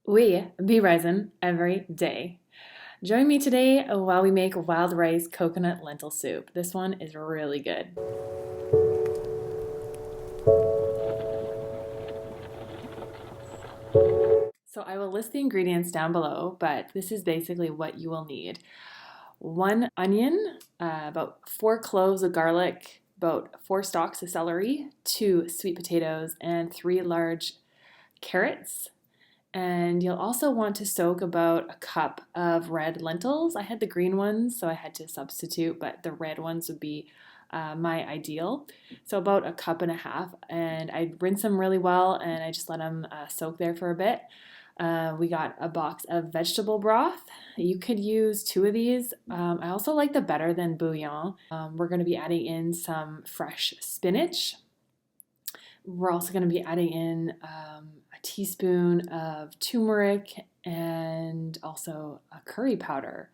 We be rising every day. Join me today while we make wild rice coconut lentil soup. This one is really good. So I will list the ingredients down below, but this is basically what you will need. 1 onion, about 4 cloves of garlic, about 4 stalks of celery, 2 sweet potatoes, and 3 large carrots. And you'll also want to soak about a cup of red lentils. I had the green ones, so I had to substitute, but the red ones would be my ideal. So about a cup and a half, and I rinse them really well, and I just let them soak there for a bit. We got a box of vegetable broth. You could use 2 of these. I also like the better than bouillon. We're going to be adding in some fresh spinach. We're also going to be adding in a teaspoon of turmeric and also a curry powder.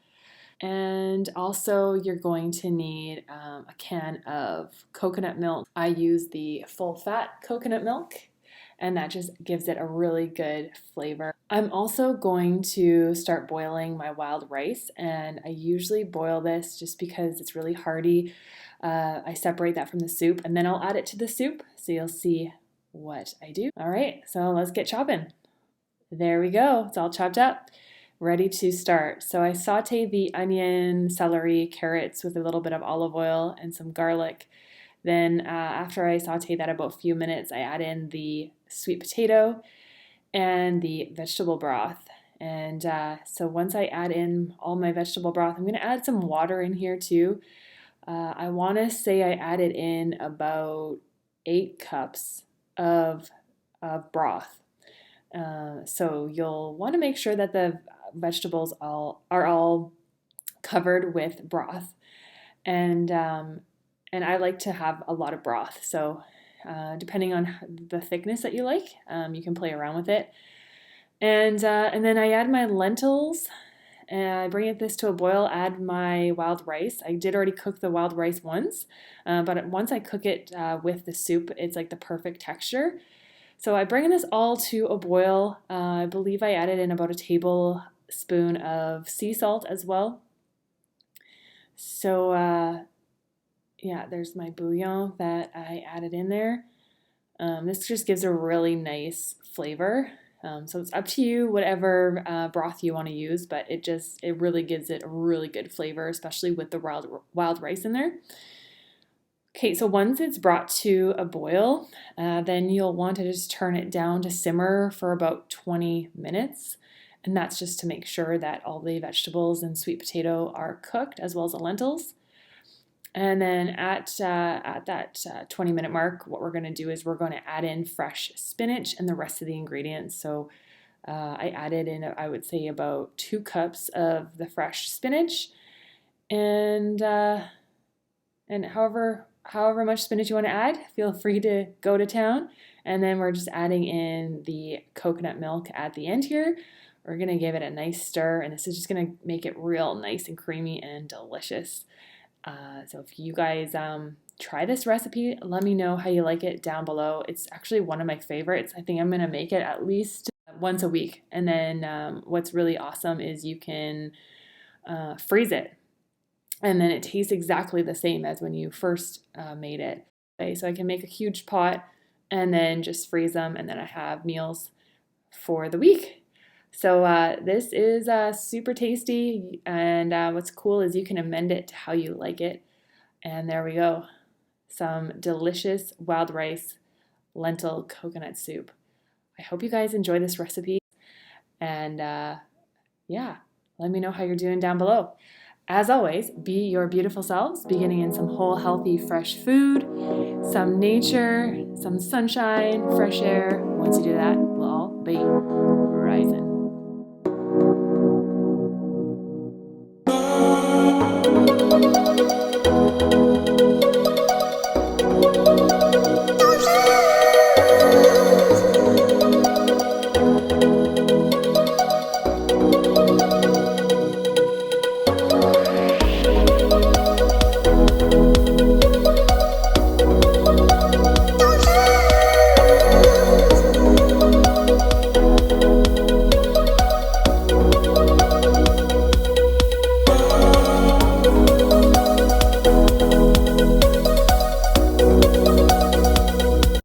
And also, you're going to need a can of coconut milk. I use the full fat coconut milk, and that just gives it a really good flavor. I'm also going to start boiling my wild rice, and I usually boil this just because it's really hearty. I separate that from the soup, and then I'll add it to the soup, so you'll see what I do. All right, so let's get chopping. There we go, it's all chopped up, ready to start. So I saute the onion, celery, carrots with a little bit of olive oil and some garlic. Then after I saute that about a few minutes, I add in the sweet potato and the vegetable broth. And so once I add in all my vegetable broth, I'm going to add some water in here too. I want to say I added in about 8 cups of broth. So you'll want to make sure that the vegetables are all covered with broth. And I like to have a lot of broth. So depending on the thickness that you like, you can play around with it. And then I add my lentils. And I bring this to a boil, add my wild rice. I did already cook the wild rice once, but once I cook it with the soup, it's like the perfect texture. So I bring this all to a boil. I believe I added in about a tablespoon of sea salt as well. So yeah, there's my bouillon that I added in there. This just gives a really nice flavor. So it's up to you, whatever broth you want to use, but it really gives it a really good flavor, especially with the wild rice in there. Okay, so once it's brought to a boil, then you'll want to just turn it down to simmer for about 20 minutes. And that's just to make sure that all the vegetables and sweet potato are cooked, as well as the lentils. And then at that 20-minute mark, what we're going to do is we're going to add in fresh spinach and the rest of the ingredients. So I added in, I would say, about 2 cups of the fresh spinach, and however much spinach you want to add, feel free to go to town. And then we're just adding in the coconut milk at the end here. We're going to give it a nice stir, and this is just going to make it real nice and creamy and delicious. So if you guys try this recipe, let me know how you like it down below. It's actually one of my favorites. I think I'm going to make it at least once a week. And then what's really awesome is you can freeze it. And then it tastes exactly the same as when you first made it. Okay, so I can make a huge pot and then just freeze them, and then I have meals for the week. So this is super tasty, and what's cool is you can amend it to how you like it. And there we go. Some delicious wild rice lentil coconut soup. I hope you guys enjoy this recipe, and yeah, let me know how you're doing down below. As always, be your beautiful selves, beginning in some whole, healthy, fresh food, some nature, some sunshine, fresh air. Once you do that, we'll all be